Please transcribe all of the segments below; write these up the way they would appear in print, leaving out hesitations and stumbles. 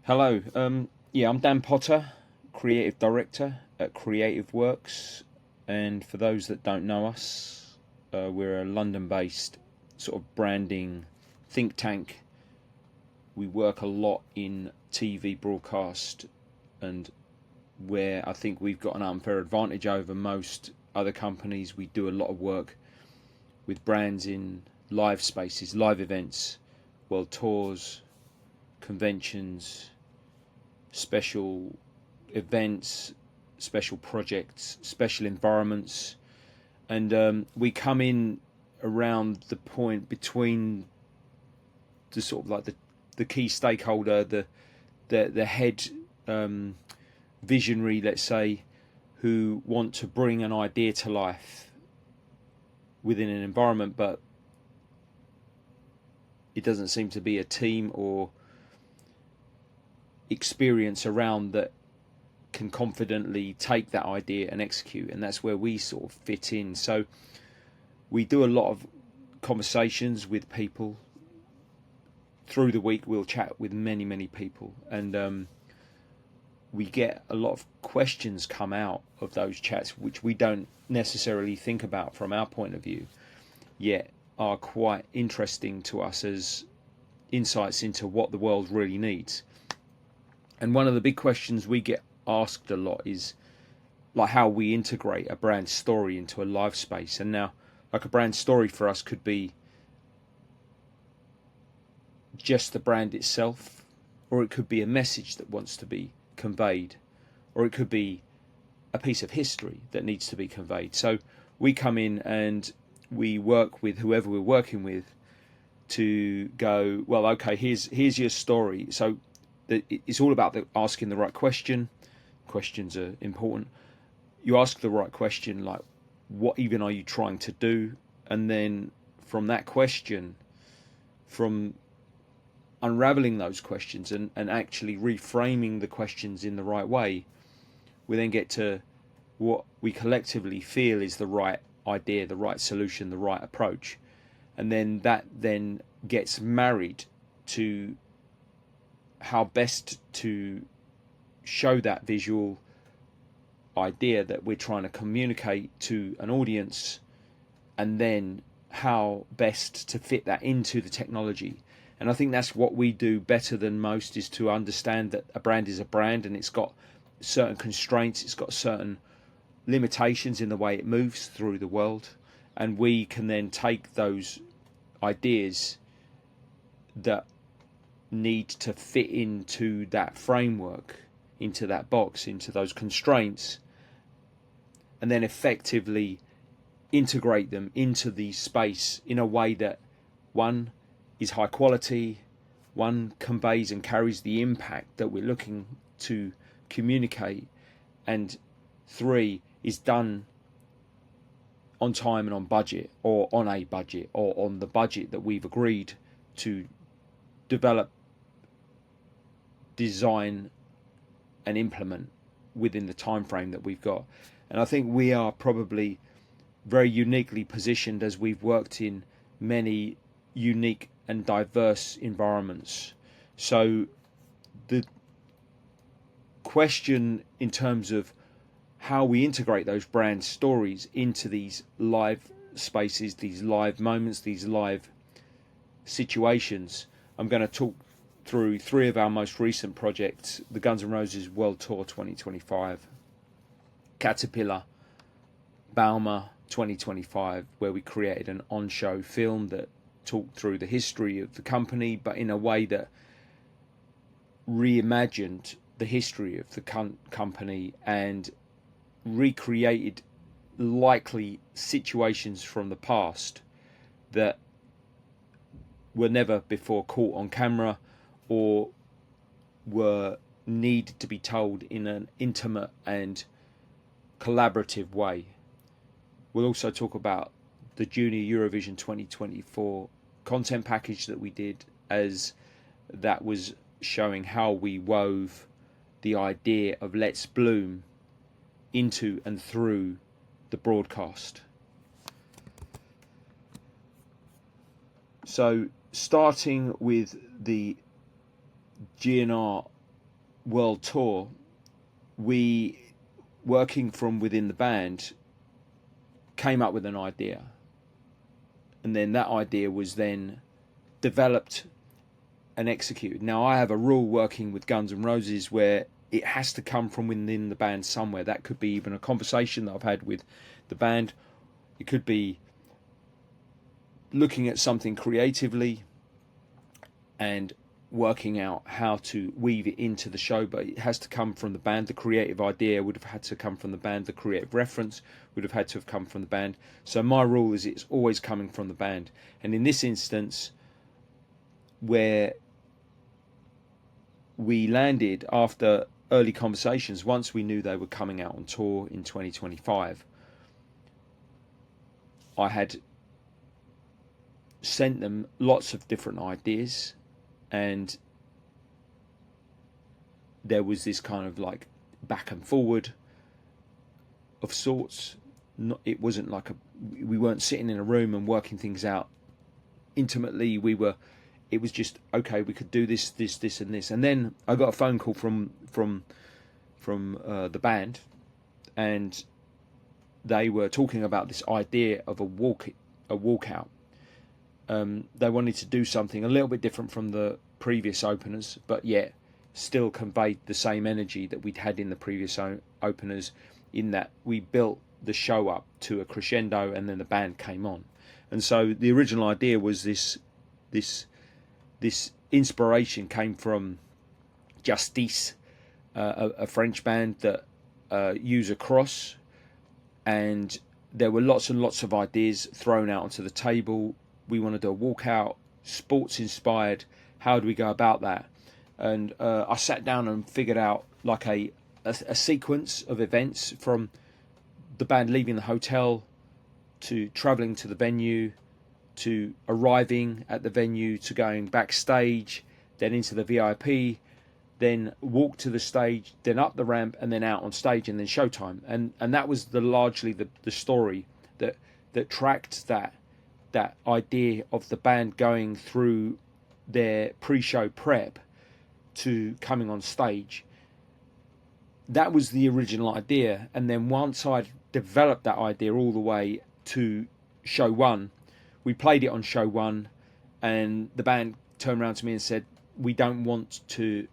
Hello. Yeah, I'm Dan Potter, creative director at Creative Works, and for those that don't know us, we're a London-based sort of branding think tank. We work a lot in TV broadcast, and where I think we've got an unfair advantage over most other companies. We do a lot of work with brands in live spaces, live events, world tours, conventions, special events, special projects, special environments, and we come in around the point between the sort of like the key stakeholder, the head visionary, let's say, who want to bring an idea to life within an environment, but it doesn't seem to be a team or experience around that can confidently take that idea and execute, and that's where we sort of fit in. So we do a lot of conversations with people through the week. We'll chat with many people, and we get a lot of questions come out of those chats which we don't necessarily think about from our point of view, yet are quite interesting to us as insights into what the world really needs. And one of the big questions we get asked a lot is like how we integrate a brand story into a live space. And now, like, a brand story for us could be just the brand itself, or it could be a message that wants to be conveyed, or it could be a piece of history that needs to be conveyed. So we come in and we work with whoever we're working with to go, well, okay, here's your story. So it's all about asking the right question. Questions are important. You ask the right question, like, what even are you trying to do? And then from that question, from unraveling those questions and actually reframing the questions in the right way, we then get to what we collectively feel is the right idea, the right solution, the right approach. And then that then gets married to how best to show that visual idea that we're trying to communicate to an audience, and then how best to fit that into the technology. And I think that's what we do better than most, is to understand that a brand is a brand, and it's got certain constraints, it's got certain limitations in the way it moves through the world, and we can then take those ideas that need to fit into that framework, into that box, into those constraints, and then effectively integrate them into the space in a way that, one, is high quality, one, conveys and carries the impact that we're looking to communicate, and three, is done on time and on budget, or on a budget, or on the budget that we've agreed to develop, design and implement within the time frame that we've got. And I think we are probably very uniquely positioned, as we've worked in many unique and diverse environments. So the question in terms of how we integrate those brand stories into these live spaces, these live moments, these live situations, I'm going to talk through three of our most recent projects: the Guns N' Roses World Tour 2025, Caterpillar Bauma 2025, where we created an on-show film that talked through the history of the company, but in a way that reimagined the history of the company and recreated likely situations from the past that were never before caught on camera, or were needed to be told in an intimate and collaborative way. We'll also talk about the Junior Eurovision 2024 content package that we did, as that was showing how we wove the idea of Let's Bloom into and through the broadcast. So starting with the GNR world tour, we, working from within the band, came up with an idea, and then that idea was then developed and executed. Now, I have a rule working with Guns N' Roses where it has to come from within the band somewhere. That could be even a conversation that I've had with the band. It could be looking at something creatively and working out how to weave it into the show, but it has to come from the band. The creative idea would have had to come from the band. The creative reference would have had to have come from the band. So my rule is it's always coming from the band. And in this instance, where we landed after early conversations, once we knew they were coming out on tour in 2025, I had sent them lots of different ideas, and there was this kind of like back and forward of sorts. It wasn't like we weren't sitting in a room and working things out intimately. It was just, okay, we could do this, this, this, and this. And then I got a phone call from the band, and they were talking about this idea of a walkout. They wanted to do something a little bit different from the previous openers, but yet still conveyed the same energy that we'd had in the previous openers, in that we built the show up to a crescendo and then the band came on. And so the original idea was this inspiration came from Justice, a French band that use a cross, and there were lots and lots of ideas thrown out onto the table. We want to do a walkout, sports inspired. How do we go about that? And I sat down and figured out like a sequence of events, from the band leaving the hotel to travelling to the venue, to arriving at the venue, to going backstage, then into the VIP, then walk to the stage, then up the ramp, and then out on stage, and then showtime. And that was largely the story that tracked that idea of the band going through their pre-show prep to coming on stage. That was the original idea. And then once I'd developed that idea all the way to show one, we played it on show one, and the band turned around to me and said, we don't want to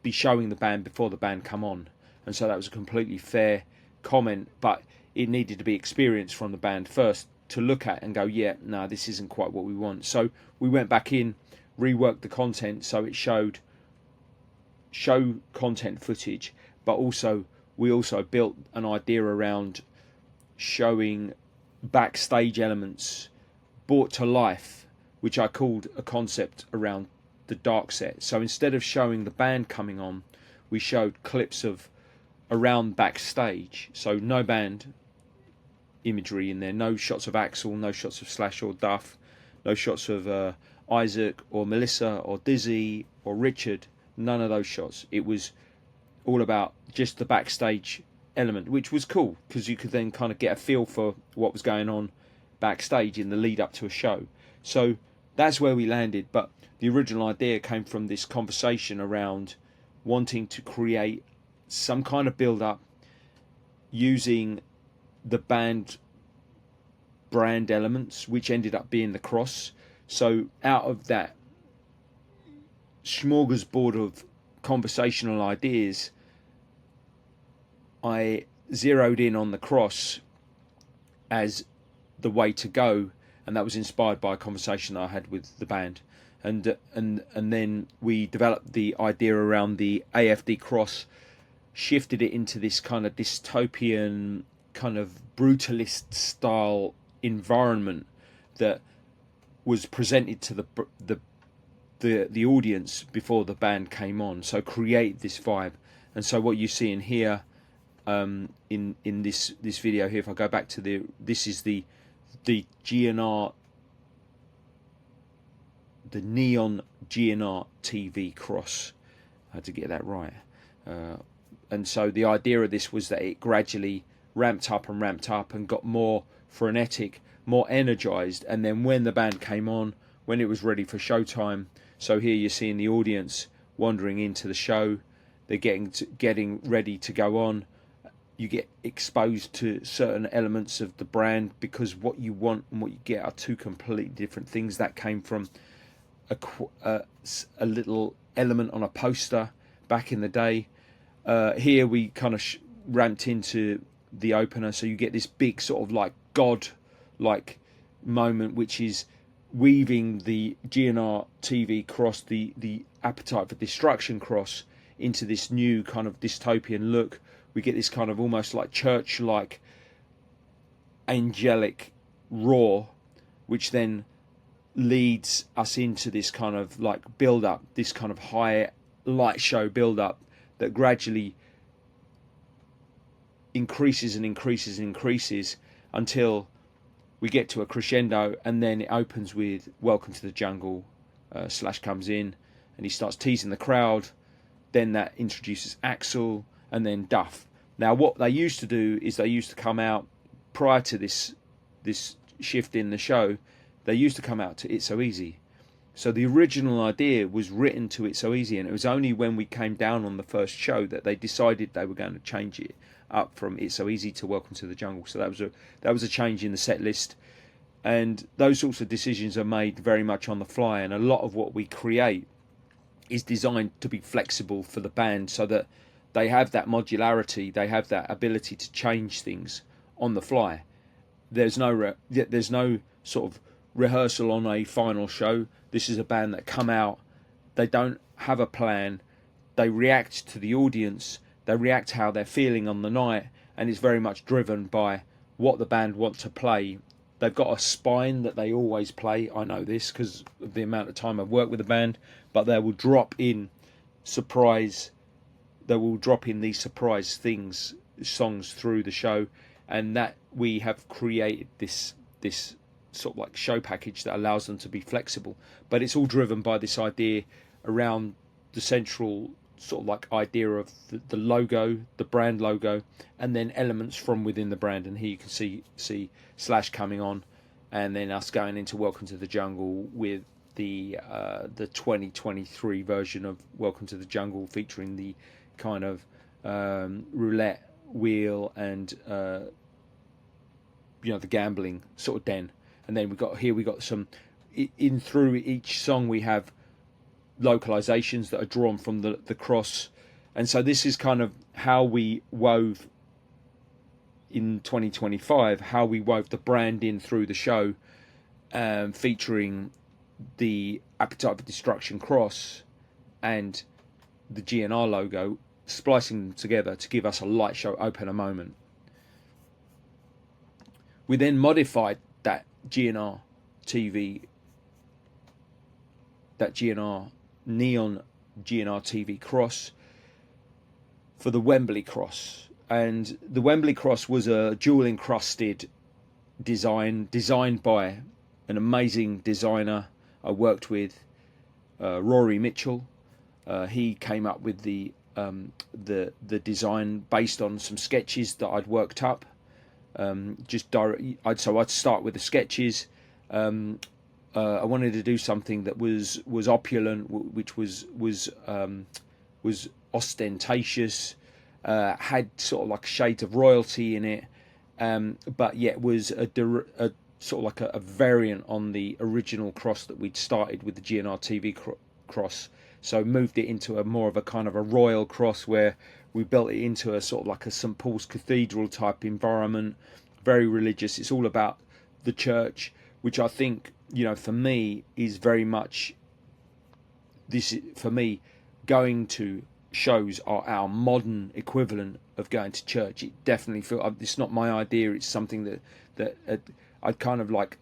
be showing the band before the band come on. And so that was a completely fair comment, but it needed to be experienced from the band first to look at and go, yeah, no, this isn't quite what we want. So we went back in, reworked the content so it showed show content footage, but also we also built an idea around showing backstage elements brought to life, which I called a concept around the dark set. So instead of showing the band coming on, we showed clips of around backstage. So no band imagery in there, no shots of Axl, no shots of Slash or Duff, no shots of Isaac or Melissa or Dizzy or Richard, none of those shots. It was all about just the backstage element, which was cool because you could then kind of get a feel for what was going on backstage in the lead up to a show. So that's where we landed, but the original idea came from this conversation around wanting to create some kind of build up using the band brand elements, which ended up being the cross. So out of that smorgasbord of conversational ideas, I zeroed in on the cross as the way to go, and that was inspired by a conversation I had with the band. And then we developed the idea around the AFD cross, shifted it into this kind of dystopian, kind of brutalist style environment that was presented to the audience before the band came on. So create this vibe. And so what you see in here, in this video here, if I go back to this is the GNR, the neon GNR TV cross. I had to get that right. And so the idea of this was that it gradually ramped up and got more frenetic, more energized. And then when the band came on, when it was ready for showtime, so here you're seeing the audience wandering into the show. They're getting ready to go on. You get exposed to certain elements of the brand, because what you want and what you get are two completely different things. That came from a little element on a poster back in the day. Here we kind of ramped into the opener, so you get this big sort of like God-like moment, which is weaving the GNR TV cross, the Appetite for Destruction cross, into this new kind of dystopian look. We get this kind of almost like church-like angelic roar, which then leads us into this kind of like build-up, this kind of high light show build-up that gradually increases and increases and increases until we get to a crescendo, and then it opens with Welcome to the Jungle. Slash comes in and he starts teasing the crowd. Then that introduces Axl and then Duff. Now what they used to do is they used to come out prior to this shift in the show. They used to come out to It's So Easy. So the original idea was written to It's So Easy, and it was only when we came down on the first show that they decided they were going to change it up from It's So Easy to Welcome to the Jungle. So that was a change in the set list, and those sorts of decisions are made very much on the fly. And a lot of what we create is designed to be flexible for the band, so that they have that modularity, they have that ability to change things on the fly. There's no sort of rehearsal on a final show. This is a band that come out, they don't have a plan, they react to the audience, they react how they're feeling on the night, and it's very much driven by what the band want to play. They've got a spine that they always play. I know this because of the amount of time I've worked with the band, but they will drop in these surprise songs through the show, and that we have created this sort of like show package that allows them to be flexible. But it's all driven by this idea around the central sort of like idea of the logo, the brand logo, and then elements from within the brand. And here you can see Slash coming on, and then us going into Welcome to the Jungle with the 2023 version of Welcome to the Jungle, featuring the kind of roulette wheel and the gambling sort of den. And then we got some in through each song we have localizations that are drawn from the cross. And so this is kind of how we wove in 2025, how we wove the brand in through the show, featuring the Appetite for Destruction cross and the GNR logo, splicing them together to give us a light show opener moment. We then modified that GNR TV, that GNR neon GNR TV cross for the Wembley cross. And the Wembley cross was a jewel encrusted design designed by an amazing designer I worked with, Rory Mitchell. He came up with the design based on some sketches that I'd worked up. I'd start with the sketches. I wanted to do something that was opulent, which was ostentatious, had sort of like shades of royalty in it, but yet was a sort of like a variant on the original cross that we'd started with the GNR TV cross. So moved it into a more of a kind of a royal cross, where we built it into a sort of like a St Paul's Cathedral type environment, very religious. It's all about the church, which I think, for me is very much this. For me, going to shows are our modern equivalent of going to church. It definitely it's not my idea. It's something that I'd kind of like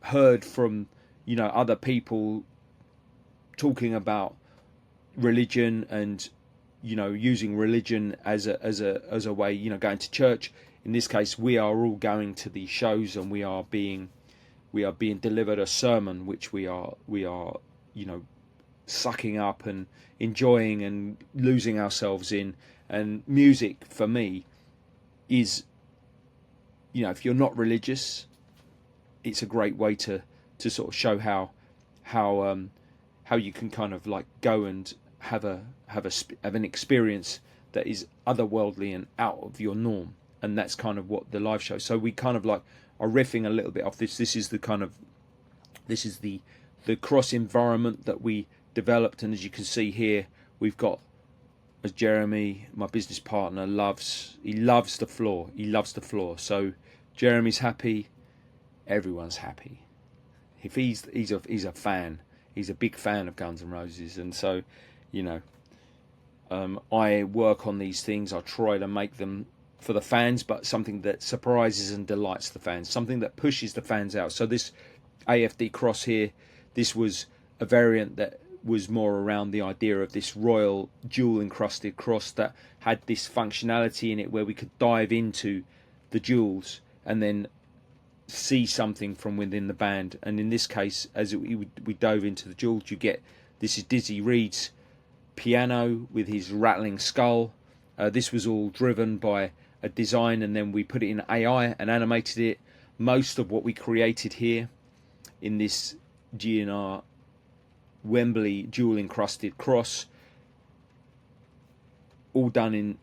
heard from other people talking about religion and using religion as a way, going to church. In this case, we are all going to these shows, and we are being delivered a sermon, which we are sucking up and enjoying and losing ourselves in. And music for me is, if you're not religious, it's a great way to sort of show how you can kind of like go and have an experience that is otherworldly and out of your norm. And that's kind of what the live show. So we kind of like are riffing a little bit off this. This is the cross environment that we developed, and as you can see here, we've got, as Jeremy, my business partner, loves the floor. He loves the floor. So Jeremy's happy, everyone's happy. If he's a fan, he's a big fan of Guns N' Roses, and so, you know, I work on these things. I try to make them for the fans, but something that surprises and delights the fans, something that pushes the fans out. So this AFD cross here, this was a variant that was more around the idea of this royal jewel encrusted cross that had this functionality in it where we could dive into the jewels and then see something from within the band. And in this case, as we dove into the jewels, you get, this is Dizzy Reed's piano with his rattling skull. This was all driven by a design, and then we put it in AI and animated it. Most of what we created here in this GNR Wembley jewel encrusted cross, all done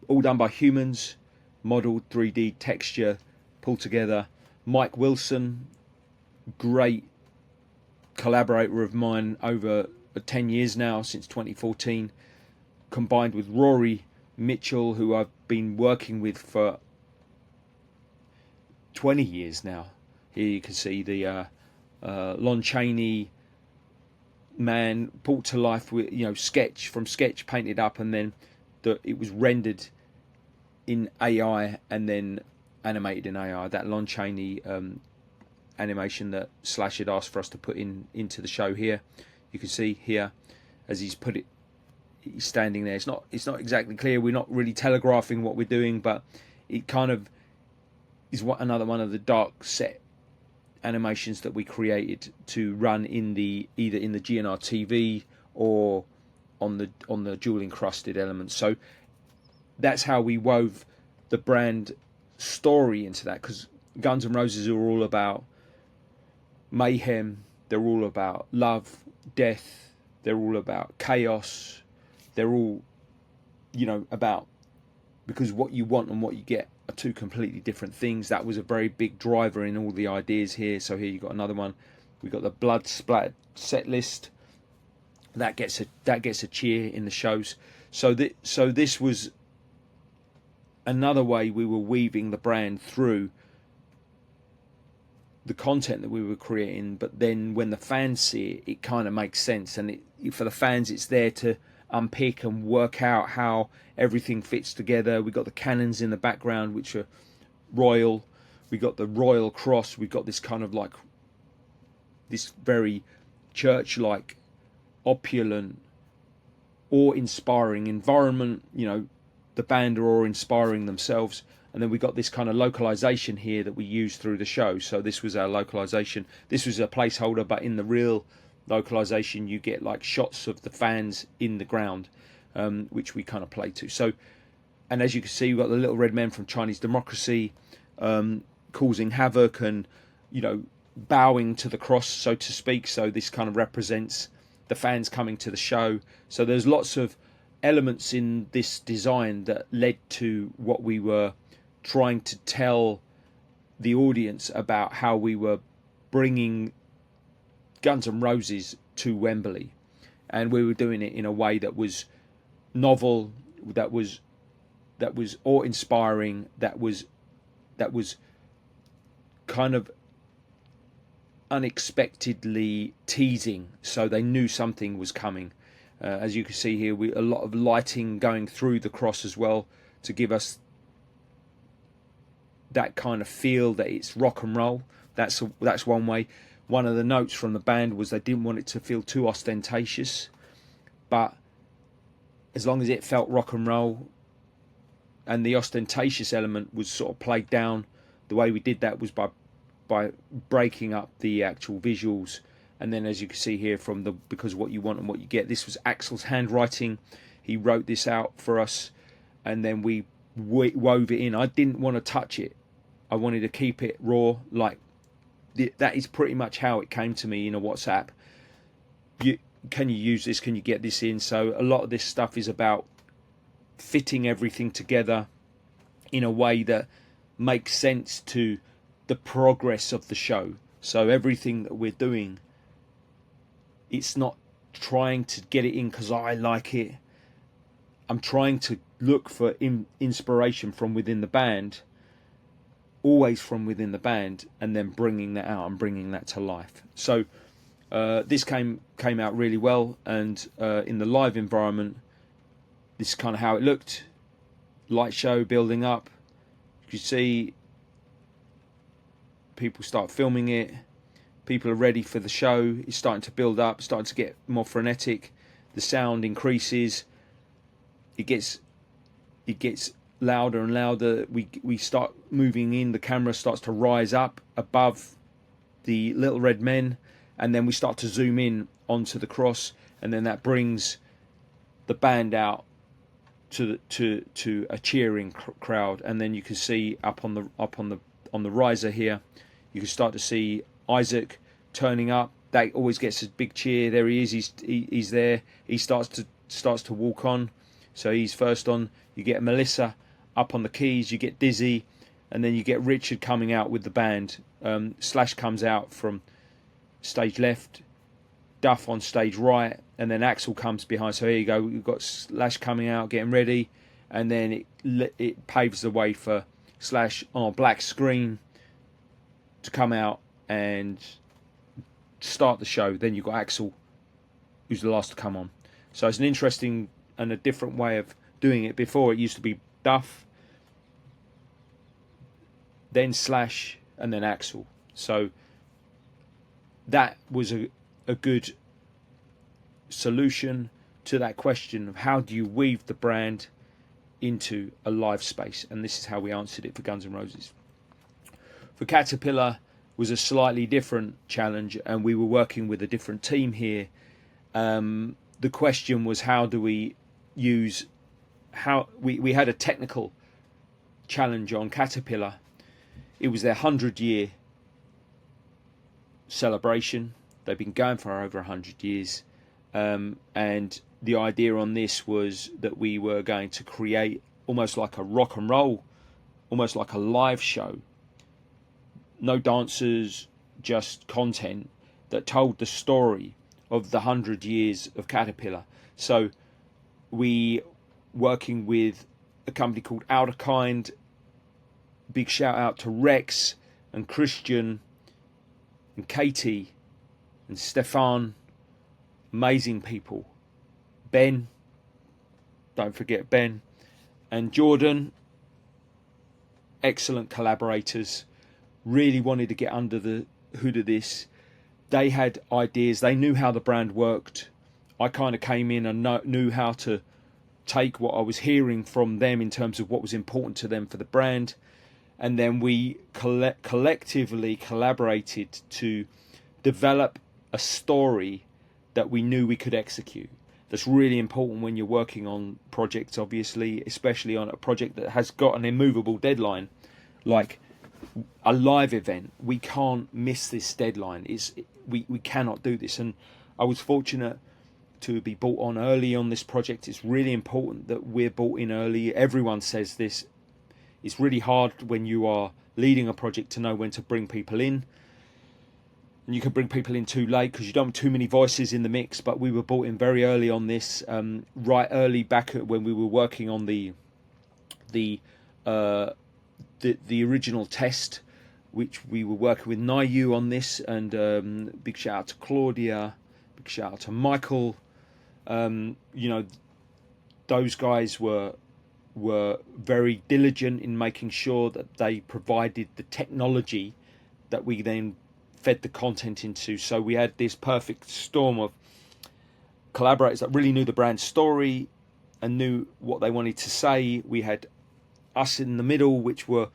by humans, modelled 3D texture, pulled together. Mike Wilson, great collaborator of mine over 10 years now, since 2014, combined with Rory Mitchell, who I've been working with for 20 years now. Here you can see the Lon Chaney man brought to life with, you know, sketch painted up, and then it was rendered in AI and then animated in AI. That Lon Chaney animation that Slash had asked for us to put into the show here. You can see here as he's standing there. It's not exactly clear. We're not really telegraphing what we're doing, but it kind of is another one of the dark set animations that we created to run either in the GNR TV or on the jewel encrusted elements. So that's how we wove the brand story into that, because Guns N' Roses are all about mayhem, they're all about love, death, they're all about chaos, they're all, you know, about, because what you want and what you get are two completely different things. That was a very big driver in all the ideas here. So here you got another one. We got the blood splattered set list. That gets a cheer in the shows. So this was another way we were weaving the brand through the content that we were creating. But then when the fans see it, it kind of makes sense, and for the fans, it's there to unpick and work out how everything fits together. We got the cannons in the background, which are royal. We got the royal cross. We got this kind of like this very church-like, opulent, awe-inspiring environment. You know, the band are awe-inspiring themselves. And then we got this kind of localization here that we used through the show. So this was our localization. This was a placeholder, but in the real localization you get like shots of the fans in the ground, which we kind of play to. So, and as you can see, we've got the little red men from Chinese Democracy causing havoc and, you know, bowing to the cross, so to speak. So this kind of represents the fans coming to the show. So there's lots of elements in this design that led to what we were trying to tell the audience about how we were bringing Guns N' Roses to Wembley, and we were doing it in a way that was novel, that was awe-inspiring, that was kind of unexpectedly teasing, so they knew something was coming. As you can see here, a lot of lighting going through the cross as well to give us that kind of feel that it's rock and roll. That's one way. One of the notes from the band was they didn't want it to feel too ostentatious, but as long as it felt rock and roll and the ostentatious element was sort of played down, the way we did that was by breaking up the actual visuals. And then as you can see here from because what you want and what you get, this was Axel's handwriting. He wrote this out for us, and then we wove it in. I didn't want to touch it. I wanted to keep it raw. Like that is pretty much how it came to me in a WhatsApp. can you use this? Can you get this in? So a lot of this stuff is about fitting everything together in a way that makes sense to the progress of the show. So everything that we're doing, it's not trying to get it in because I like it. I'm trying to look for inspiration from within the band, always from within the band, and then bringing that out and bringing that to life. So this came out really well, and in the live environment, this is kind of how it looked. Light show building up. You see people start filming it. People are ready for the show. It's starting to build up, starting to get more frenetic. The sound increases. It gets louder and louder. We start moving in. The camera starts to rise up above the Little Red Men, and then we start to zoom in onto the cross, and then that brings the band out to a cheering crowd. And then you can see up on the riser here, you can start to see Isaac turning up. That always gets a big cheer. There he is. He's there. He starts to walk on. So he's first on. You get Melissa up on the keys. You get Dizzy, and then you get Richard coming out with the band. Slash comes out from stage left, Duff on stage right, and then Axel comes behind. So here you go. We've got Slash coming out, getting ready, and then it paves the way for Slash on a black screen to come out and start the show. Then you've got Axel, who's the last to come on. So it's an interesting and a different way of doing it. Before, it used to be Duff, then Slash, and then Axel. So that was a good solution to that question of how do you weave the brand into a live space, and this is how we answered it for Guns N' Roses. For Caterpillar was a slightly different challenge, and we were working with a different team here. The question was, how do we use, we had a technical challenge on Caterpillar. It was their 100-year celebration. They've been going for over 100 years. And the idea on this was that we were going to create almost like a rock and roll, almost like a live show. No dancers, just content that told the story of the 100 years of Caterpillar. So we, working with a company called Outer Kind, big shout out to Rex and Christian and Katie and Stefan, amazing people. Ben, don't forget Ben, and Jordan, excellent collaborators. Really wanted to get under the hood of this. They had ideas. They knew how the brand worked. I kind of came in and knew how to take what I was hearing from them in terms of what was important to them for the brand. And then we collectively collaborated to develop a story that we knew we could execute. That's really important when you're working on projects, obviously, especially on a project that has got an immovable deadline, like a live event. We can't miss this deadline. We cannot do this. And I was fortunate to be brought on early on this project. It's really important that we're brought in early. Everyone says this. It's really hard when you are leading a project to know when to bring people in. And you can bring people in too late because you don't have too many voices in the mix. But we were brought in very early on this, right early back when we were working on the original test, which we were working with Nayu on this. And big shout out to Claudia, big shout out to Michael. Those guys were very diligent in making sure that they provided the technology that we then fed the content into. So we had this perfect storm of collaborators that really knew the brand story and knew what they wanted to say. We had us in the middle, which were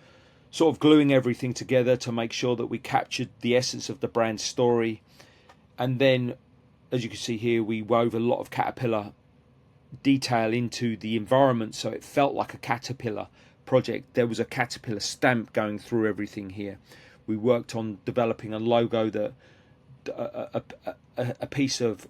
sort of gluing everything together to make sure that we captured the essence of the brand story. And then, as you can see here, we wove a lot of Caterpillar detail into the environment, so it felt like a Caterpillar project. There was a Caterpillar stamp going through everything here. We worked on developing a logo, that a piece of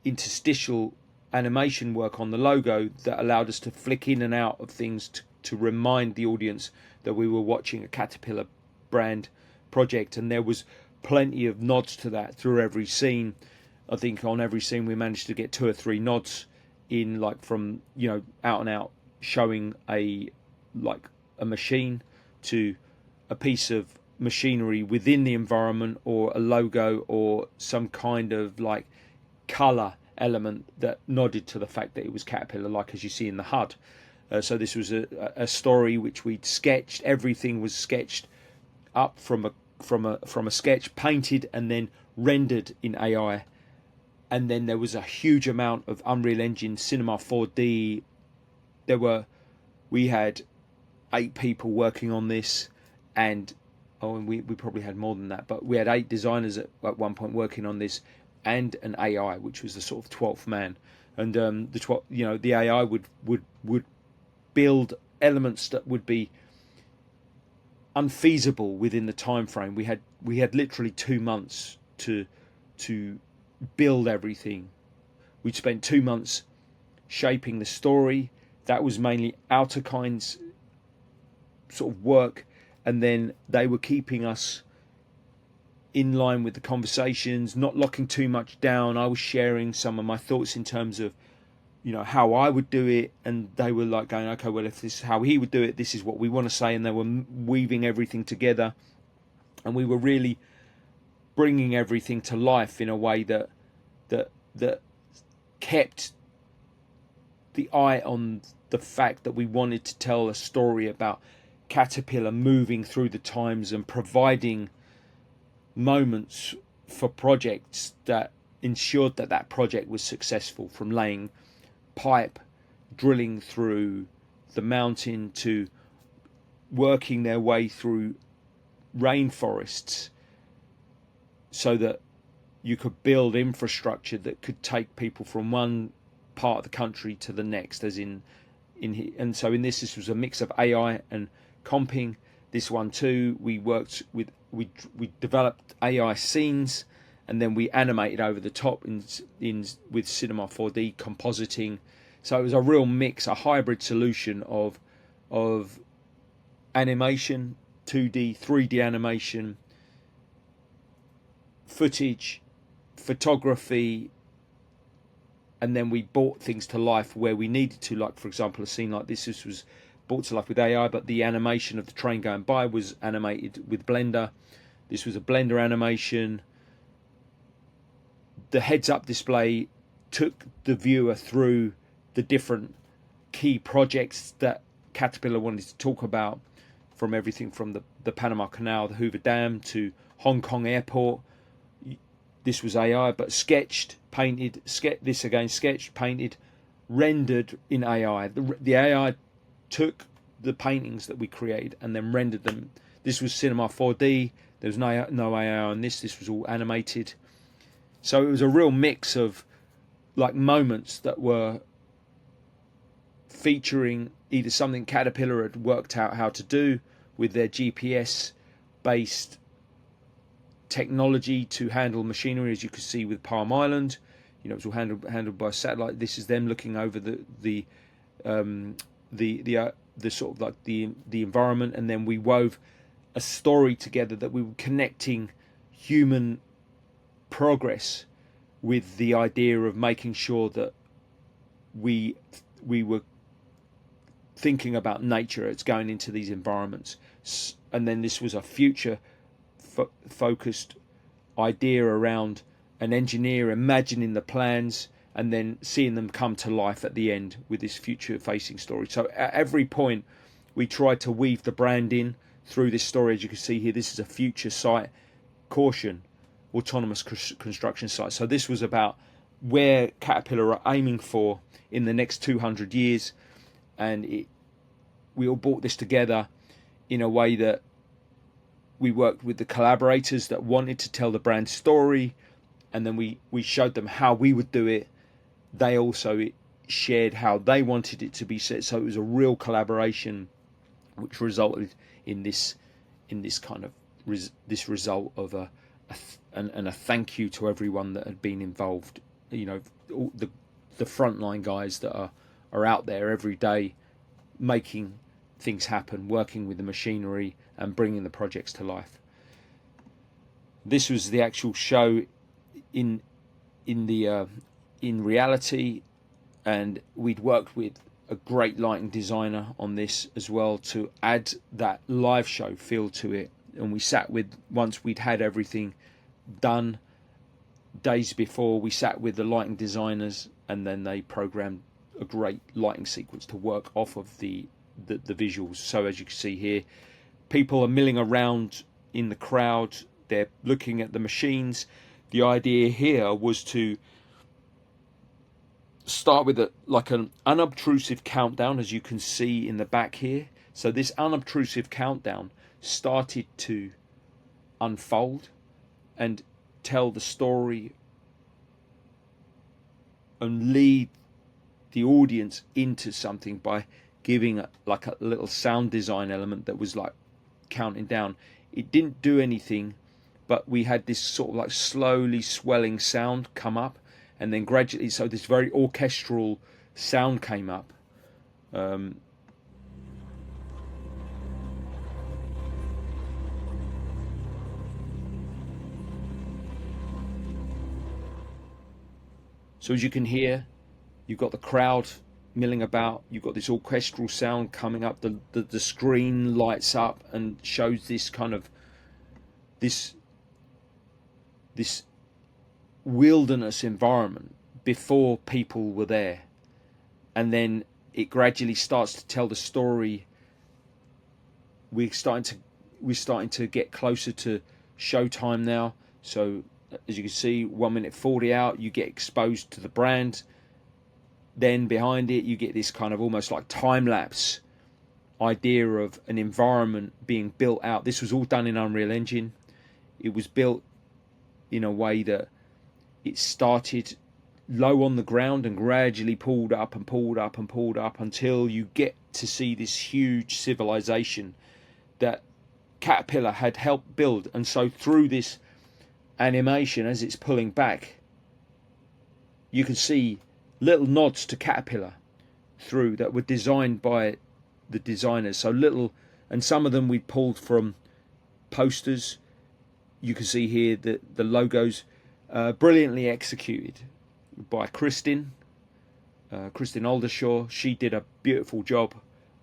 interstitial animation work on the logo that allowed us to flick in and out of things to remind the audience that we were watching a Caterpillar brand project. And there was plenty of nods to that through every scene. I think on every scene we managed to get 2 or 3 nods in, like from, you know, out and out showing a machine to a piece of machinery within the environment, or a logo, or some kind of like colour element that nodded to the fact that it was Caterpillar, like as you see in the HUD. So this was a story which we'd sketched. Everything was sketched up from a sketch, painted and then rendered in AI. And then there was a huge amount of Unreal Engine, Cinema 4D. We had 8 people working on this, and we probably had more than that, but we had 8 designers at one point working on this, and an AI, which was the sort of 12th man. And the AI would build elements that would be unfeasible within the time frame. We had literally 2 months to build everything. We'd spent 2 months shaping the story. That was mainly Outerkind's sort of work, and then they were keeping us in line with the conversations, not locking too much down. I was sharing some of my thoughts in terms of, you know, how I would do it, and they were like going, okay, well, if this is how he would do it, this is what we want to say. And they were weaving everything together, and we were really bringing everything to life in a way that kept the eye on the fact that we wanted to tell a story about Caterpillar moving through the times and providing moments for projects that ensured that that project was successful, from laying pipe, drilling through the mountain, to working their way through rainforests, so that you could build infrastructure that could take people from one part of the country to the next, as in and so in this was a mix of AI and comping. This one too, we developed AI scenes, and then we animated over the top with Cinema 4D compositing. So it was a real mix, a hybrid solution of animation, 2D, 3D animation, footage, photography, and then we brought things to life where we needed to. Like, for example, a scene like this was brought to life with AI, but the animation of the train going by was animated with Blender. This was a Blender animation. The heads-up display took the viewer through the different key projects that Caterpillar wanted to talk about, from everything from the Panama Canal, the Hoover Dam, to Hong Kong Airport. This was AI, but sketched, painted, sketched, painted, rendered in AI. The AI took the paintings that we created and then rendered them. This was Cinema 4D. There was no AI on this. This was all animated. So it was a real mix of like moments that were featuring either something Caterpillar had worked out how to do with their GPS-based technology to handle machinery, as you could see with Palm Island. You know, it was all handled by satellite. This is them looking over the sort of like the environment, and then we wove a story together that we were connecting human progress with the idea of making sure that we were thinking about nature as going into these environments. And then this was a future focused idea around an engineer imagining the plans and then seeing them come to life at the end with this future facing story. So at every point we tried to weave the brand in through this story. As you can see here, this is a future site, caution, autonomous construction site. So this was about where Caterpillar are aiming for in the next 200 years, and we all brought this together in a way that we worked with the collaborators that wanted to tell the brand story, and then we showed them how we would do it. They also shared how they wanted it to be set. So it was a real collaboration, which resulted in this kind of this result of and a thank you to everyone that had been involved. You know, all the frontline guys that are out there every day making things happen, working with the machinery and bringing the projects to life. This was the actual show in reality, and we'd worked with a great lighting designer on this as well to add that live show feel to it. And we sat with, once we'd had everything done days before, we sat with the lighting designers, and then they programmed a great lighting sequence to work off of the visuals. So as you can see here, people are milling around in the crowd, they're looking at the machines. The idea here was to start with like an unobtrusive countdown, as you can see in the back here. So this unobtrusive countdown started to unfold and tell the story and lead the audience into something by giving like a little sound design element that was like counting down. It didn't do anything, but we had this sort of like slowly swelling sound come up, and then gradually, so this very orchestral sound came up. So as you can hear, you've got the crowd milling about, you've got this orchestral sound coming up, the screen lights up and shows this kind of this wilderness environment before people were there, and then it gradually starts to tell the story. We're starting to get closer to showtime now. So as you can see, 1 minute 40 out, you get exposed to the brand. Then behind it, you get this kind of almost like time-lapse idea of an environment being built out. This was all done in Unreal Engine. It was built in a way that it started low on the ground and gradually pulled up and pulled up and pulled up until you get to see this huge civilization that Caterpillar had helped build. And so through this animation, as it's pulling back, you can see little nods to Caterpillar through that were designed by the designers. So little, and some of them we pulled from posters. You can see here that the logos, brilliantly executed by Kristin Aldershaw. She did a beautiful job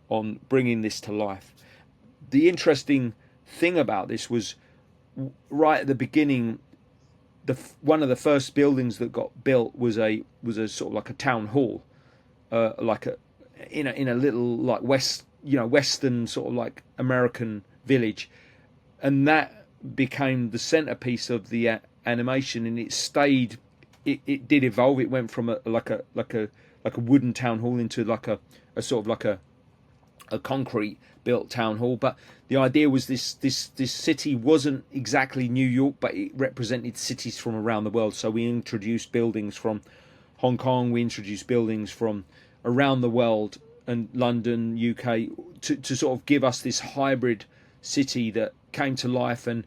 on bringing this to life. The interesting thing about this was right at the beginning, one of the first buildings that got built was a sort of like a town hall, like in a little like western sort of like American village, and that became the centerpiece of the animation, and it stayed. It did evolve. It went from a wooden town hall into like a sort of like a concrete built town hall. But the idea was this city wasn't exactly New York, but it represented cities from around the world. So we introduced buildings from Hong Kong, we introduced buildings from around the world, and London, UK, to sort of give us this hybrid city that came to life and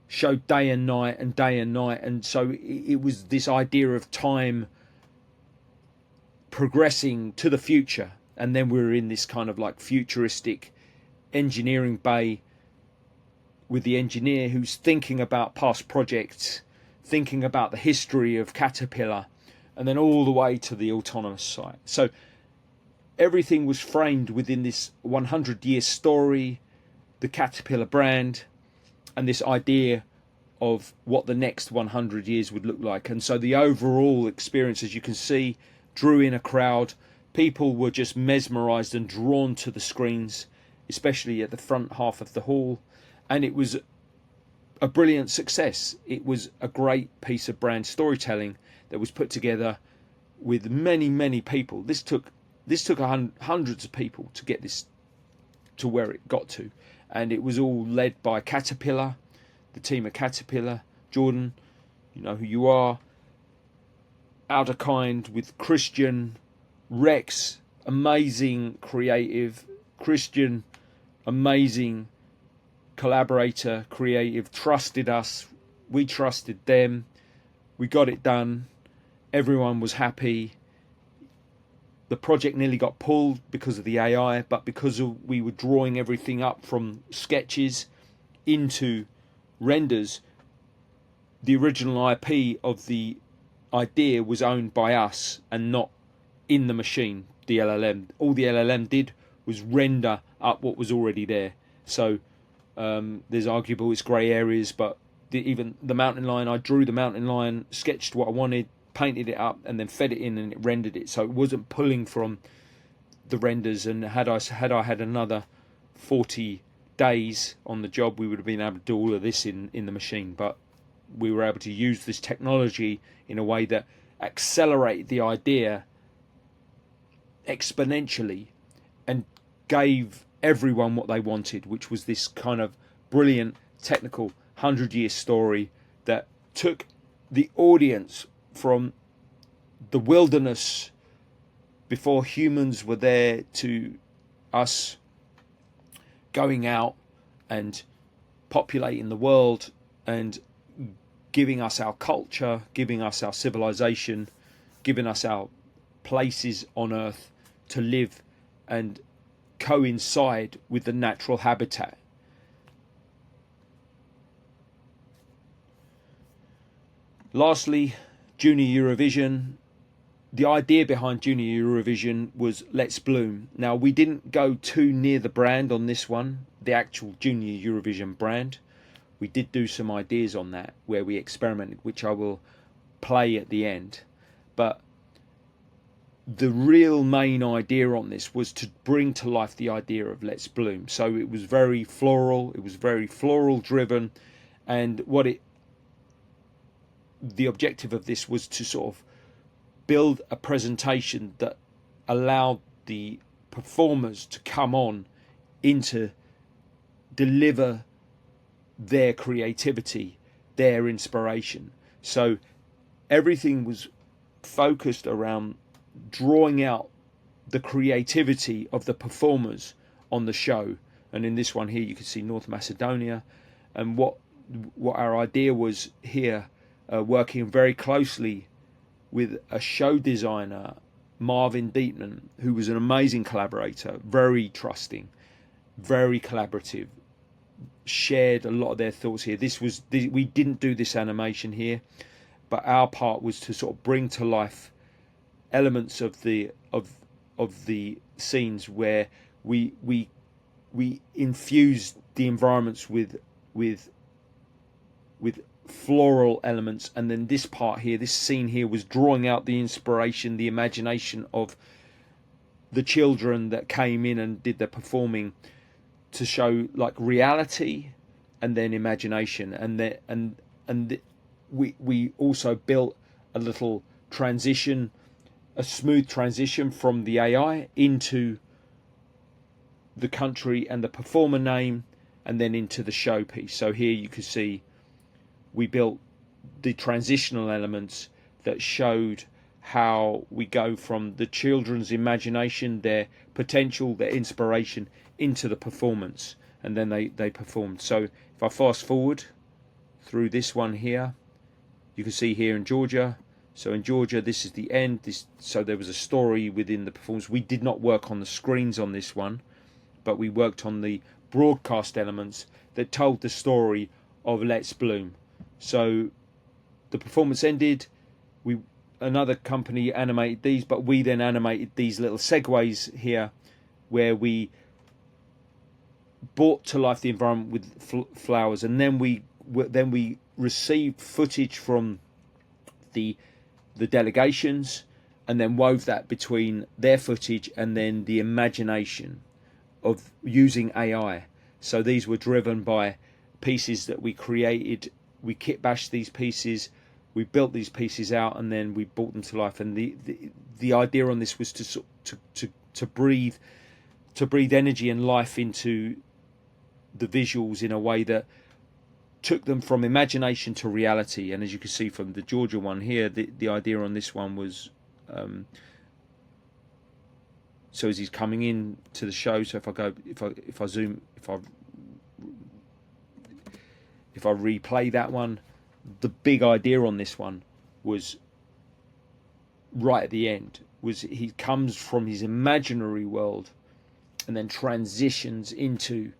showed day and night and day and night. And so it was this idea of time progressing to the future, and then we were in this kind of like futuristic engineering bay with the engineer who's thinking about past projects, thinking about the history of Caterpillar, and then all the way to the autonomous site. So everything was framed within this 100-year story, the Caterpillar brand, and this idea of what the next 100 years would look like. And so the overall experience, as you can see, drew in a crowd. People were just mesmerized and drawn to the screens, especially at the front half of the hall. And it was a brilliant success. It was a great piece of brand storytelling that was put together with many people. This took hundreds of people to get this to where it got to. And it was all led by Caterpillar, the team at Caterpillar. Jordan, you know who you are. Outer Kind with Christian, Rex, amazing creative. Christian, amazing collaborator, creative, trusted us we trusted them, we got it done, everyone was happy. The project nearly got pulled because of the AI, but because we were drawing everything up from sketches into renders, the original IP of the idea was owned by us and not in the machine, the LLM. All the LLM did was render up what was already there. So there's arguable, it's grey areas, but even the mountain lion, I drew the mountain lion, sketched what I wanted, painted it up, and then fed it in, and it rendered it. So it wasn't pulling from the renders. And had I had another 40 days on the job, we would have been able to do all of this in the machine. But we were able to use this technology in a way that accelerated the idea exponentially and gave everyone what they wanted, which was this kind of brilliant technical 100-year story that took the audience from the wilderness before humans were there to us going out and populating the world and giving us our culture, giving us our civilization, giving us our places on Earth to live and coincide with the natural habitat. Lastly, Junior Eurovision. The idea behind Junior Eurovision was Let's Bloom. Now, we didn't go too near the brand on this one, the actual Junior Eurovision brand. We did do some ideas on that where we experimented, which I will play at the end. But the real main idea on this was to bring to life the idea of Let's Bloom. So it was very floral, it was very floral driven, and the objective of this was to sort of build a presentation that allowed the performers to come on into deliver their creativity, their inspiration. So everything was focused around drawing out the creativity of the performers on the show. And in this one here you can see North Macedonia, and what our idea was here, working very closely with a show designer, Marvin Deepman, who was an amazing collaborator, very trusting, very collaborative, shared a lot of their thoughts here. We didn't do this animation here, but our part was to sort of bring to life elements of the scenes where we infused the environments with floral elements, and then this part here, this scene here, was drawing out the inspiration, the imagination of the children that came in and did the performing, to show like reality and then imagination. And we also built a little transition, a smooth transition from the AI into the country and the performer name, and then into the showpiece. So here you can see we built the transitional elements that showed how we go from the children's imagination, their potential, their inspiration, into the performance, and then they performed. So if I fast forward through this one here, you can see here in Georgia. So in Georgia, this is the end. So there was a story within the performance. We did not work on the screens on this one, but we worked on the broadcast elements that told the story of Let's Bloom. So the performance ended, another company animated these, but we then animated these little segues here where we brought to life the environment with flowers, and then we received footage from the delegations, and then wove that between their footage and then the imagination of using AI. So these were driven by pieces that we created. We kit bashed these pieces, we built these pieces out, and then we brought them to life. And the idea on this was to breathe energy and life into the visuals in a way that took them from imagination to reality. And as you can see from the Georgia one here, the idea on this one was so as he's coming in to the show. So if I replay that one, the big idea on this one was right at the end, was he comes from his imaginary world and then transitions into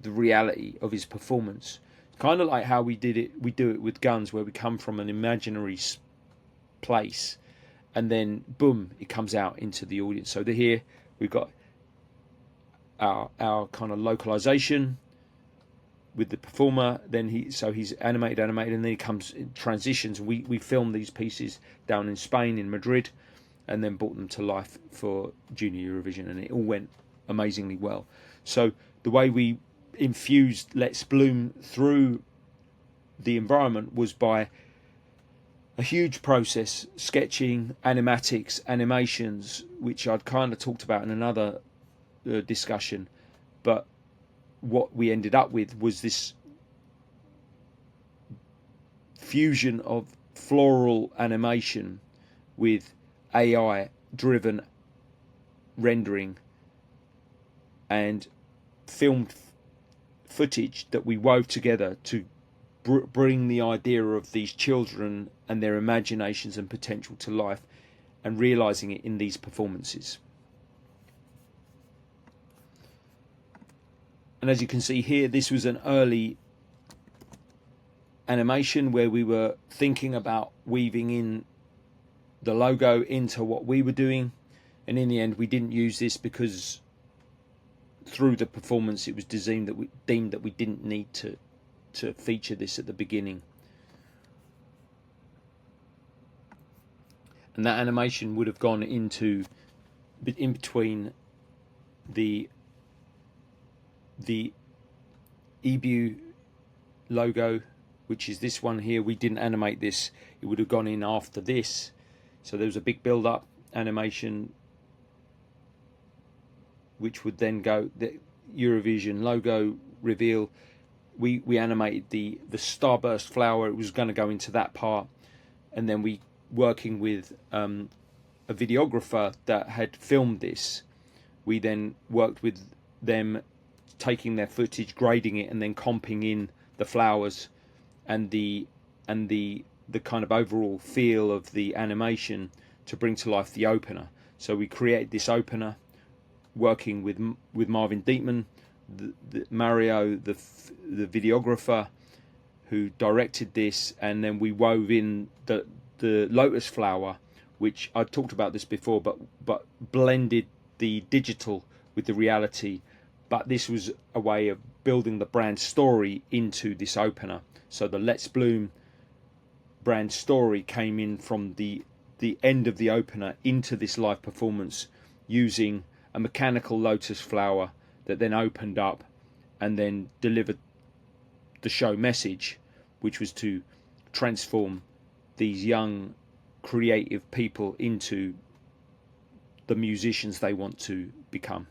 the reality of his performance. Kind of like how we do it with Guns, where we come from an imaginary place and then boom, it comes out into the audience. So here we've got our kind of localization with the performer, then he's animated, and then he comes in transitions. We filmed these pieces down in Spain, in Madrid, and then brought them to life for Junior Eurovision, and it all went amazingly well. So the way we infused Let's Bloom through the environment was by a huge process: sketching, animatics, animations, which I'd kind of talked about in another discussion. But what we ended up with was this fusion of floral animation with AI driven rendering and filmed footage that we wove together to bring the idea of these children and their imaginations and potential to life, and realizing it in these performances. And as you can see here, this was an early animation where we were thinking about weaving in the logo into what we were doing, and in the end we didn't use this because through the performance it was deemed that we didn't need to feature this at the beginning. And that animation would have gone into in between the EBU logo, which is this one here. We didn't animate this, it would have gone in after this. So there was a big build-up animation which would then go the Eurovision logo reveal. We animated the starburst flower, it was going to go into that part, and then we, working with a videographer that had filmed this, we then worked with them, taking their footage, grading it, and then comping in the flowers and the kind of overall feel of the animation to bring to life the opener. So we created this opener working with Marvin Dietman, Mario, the videographer who directed this, and then we wove in the lotus flower, which I talked about this before, but blended the digital with the reality. But this was a way of building the brand story into this opener. So the Let's Bloom brand story came in from the end of the opener into this live performance, using a mechanical lotus flower that then opened up and then delivered the show message, which was to transform these young creative people into the musicians they want to become.